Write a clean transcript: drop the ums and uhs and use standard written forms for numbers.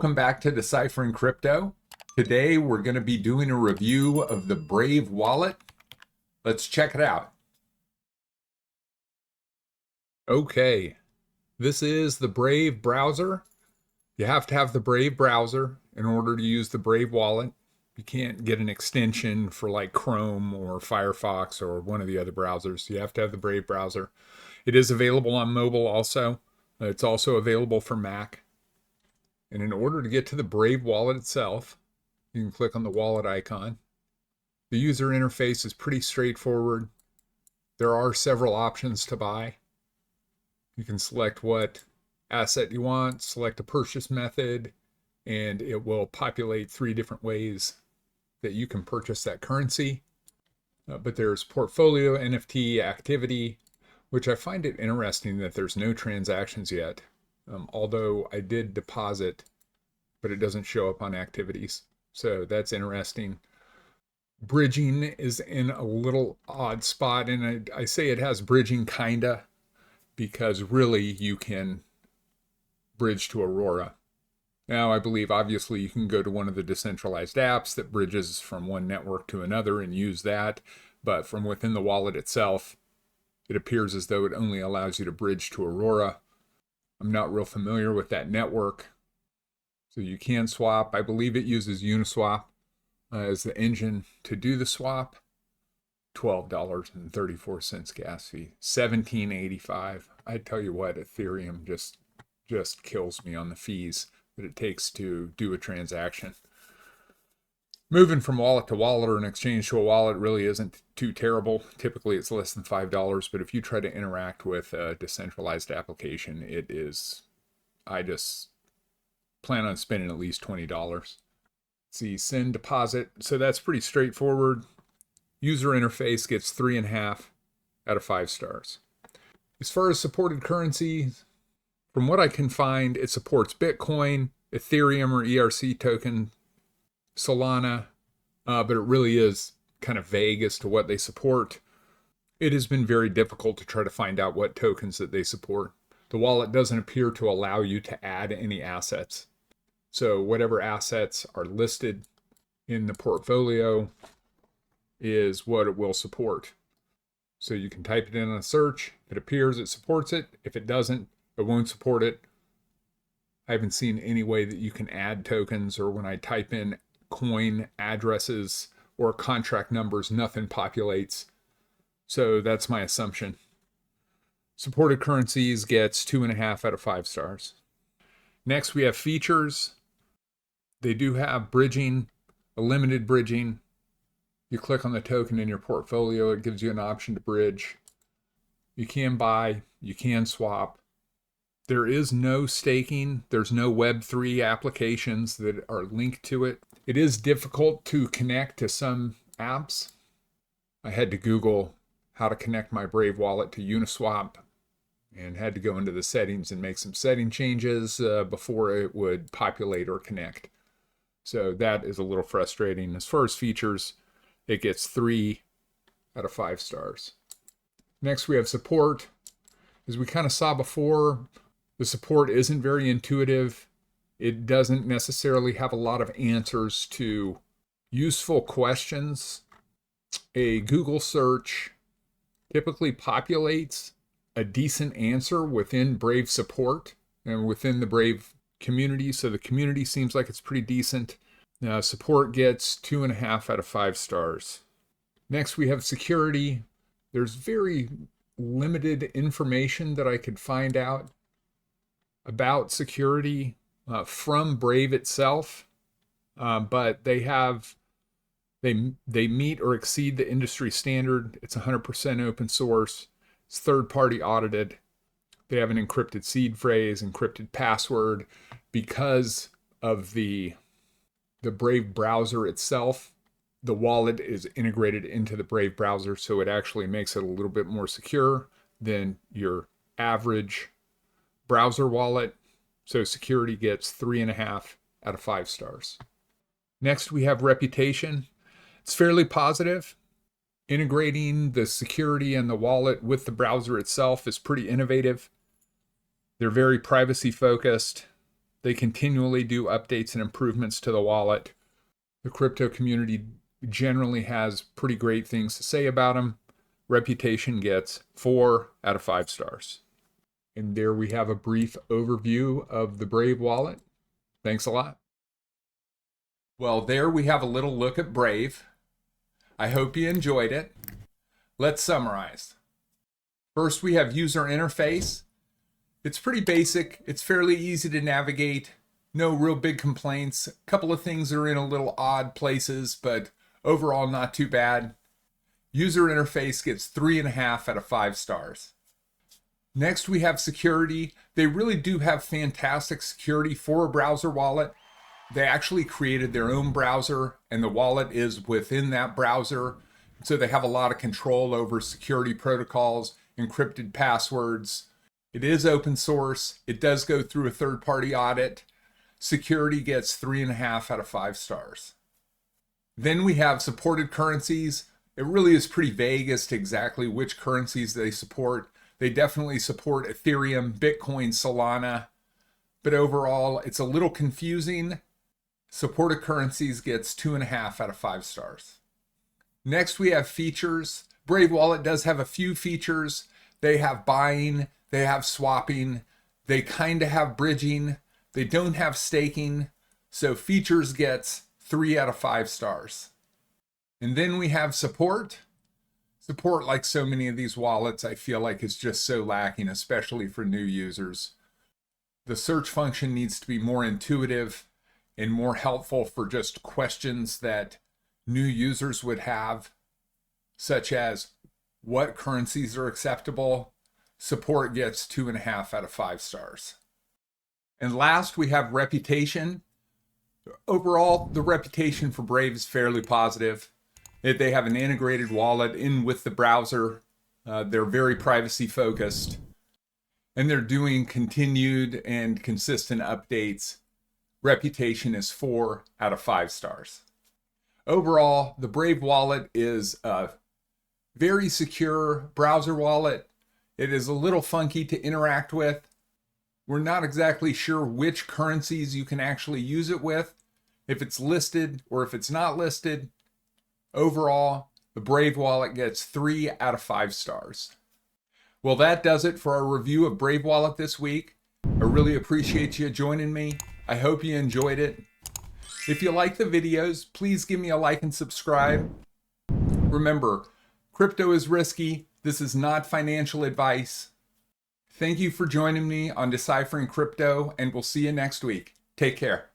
welcome back to Deciphering Crypto. Today we're going to be doing a review of the Brave wallet. Let's check it out. Okay, this is the Brave browser. You have to have the Brave browser in order to use the Brave wallet. You can't get an extension for like Chrome or Firefox or one of the other browsers. You have to have the Brave browser. It is available on mobile also. It's also available for Mac. And in order to get to the Brave wallet itself, you can click on the wallet icon. The user interface is pretty straightforward. There are several options to buy. You can select what asset you want, select a purchase method, and it will populate 3 different ways that you can purchase that currency. But there's portfolio, NFT, activity, which I find it interesting that there's no transactions yet. Although I did deposit, but it doesn't show up on activities. So that's interesting. Bridging is in a little odd spot, and I say it has bridging kinda, because really you can bridge to Aurora. Now I believe obviously you can go to one of the decentralized apps that bridges from one network to another and use that, but from within the wallet itself, it appears as though it only allows you to bridge to Aurora. I'm not real familiar with that network. So you can swap. I believe it uses Uniswap as the engine to do the swap. $12.34 gas fee. $17.85. I tell you what, Ethereum just kills me on the fees that it takes to do a transaction. Moving from wallet to wallet or an exchange to a wallet really isn't too terrible. Typically it's less than $5, but if you try to interact with a decentralized application, it is, I just plan on spending at least $20. Let's see, send deposit. So that's pretty straightforward. User interface gets 3.5 out of 5 stars. As far as supported currencies, from what I can find, it supports Bitcoin, Ethereum or ERC token, Solana, but it really is kind of vague as to what they support. It has been very difficult to try to find out what tokens that they support. The wallet doesn't appear to allow you to add any assets. So whatever assets are listed in the portfolio is what it will support. So you can type it in a search. If it appears, it supports it. If it doesn't, it won't support it. I haven't seen any way that you can add tokens, or when I type in coin addresses or contract numbers, nothing populates. So that's my assumption. Supported currencies gets 2.5 out of 5 stars. Next, we have features. They do have bridging, a limited bridging. You click on the token in your portfolio, it gives you an option to bridge. You can buy, you can swap. There is no staking. There's no Web3 applications that are linked to it. It is difficult to connect to some apps. I had to Google how to connect my Brave wallet to Uniswap and had to go into the settings and make some setting changes before it would populate or connect. So that is a little frustrating. As far as features, it gets 3 out of 5 stars. Next, we have support. As we kind of saw before, the support isn't very intuitive. It doesn't necessarily have a lot of answers to useful questions. A Google search typically populates a decent answer within Brave support and within the Brave community. So the community seems like it's pretty decent. Now, support gets 2.5 out of 5 stars. Next, we have security. There's very limited information that I could find out about security from Brave itself, but they meet or exceed the industry standard. It's 100% open source. It's third-party audited. They have an encrypted seed phrase, encrypted password. Because of the Brave browser itself, the wallet is integrated into the Brave browser, so it actually makes it a little bit more secure than your average browser wallet. So security gets 3.5 out of 5 stars. Next, we have reputation. It's fairly positive. Integrating the security and the wallet with the browser itself is pretty innovative. They're very privacy focused. They continually do updates and improvements to the wallet. The crypto community generally has pretty great things to say about them. Reputation gets 4 out of 5 stars. And there we have a brief overview of the Brave wallet. Thanks a lot. Well, there we have a little look at Brave. I hope you enjoyed it. Let's summarize. First, we have user interface. It's pretty basic. It's fairly easy to navigate. No real big complaints. A couple of things are in a little odd places, but overall not too bad. User interface gets 3.5 out of 5 stars. Next, we have security. They really do have fantastic security for a browser wallet. They actually created their own browser, and the wallet is within that browser. So they have a lot of control over security protocols, encrypted passwords. It is open source. It does go through a third-party audit. Security gets 3.5 out of 5 stars. Then we have supported currencies. It really is pretty vague as to exactly which currencies they support. They definitely support Ethereum, Bitcoin, Solana, but overall it's a little confusing. Supported currencies gets 2.5 out of 5 stars. Next, we have features. Brave Wallet does have a few features. They have buying, they have swapping, they kind of have bridging, they don't have staking. So features gets 3 out of 5 stars. And then we have support. Support, like so many of these wallets, I feel like is just so lacking, especially for new users. The search function needs to be more intuitive and more helpful for just questions that new users would have, such as what currencies are acceptable. Support gets 2.5 out of 5 stars. And last, we have reputation. Overall, the reputation for Brave is fairly positive. They have an integrated wallet in with the browser. They're very privacy focused. And they're doing continued and consistent updates. Reputation is 4 out of 5 stars. Overall, the Brave wallet is a very secure browser wallet. It is a little funky to interact with. We're not exactly sure which currencies you can actually use it with, if it's listed or if it's not listed. Overall, the Brave wallet gets 3 out of 5 stars. Well, that does it for our review of Brave Wallet this week. I really appreciate you joining me. I hope you enjoyed it. If you like the videos, please give me a like and subscribe. Remember, crypto is risky. This is not financial advice. Thank you for joining me on Deciphering Crypto, and we'll see you next week. Take care.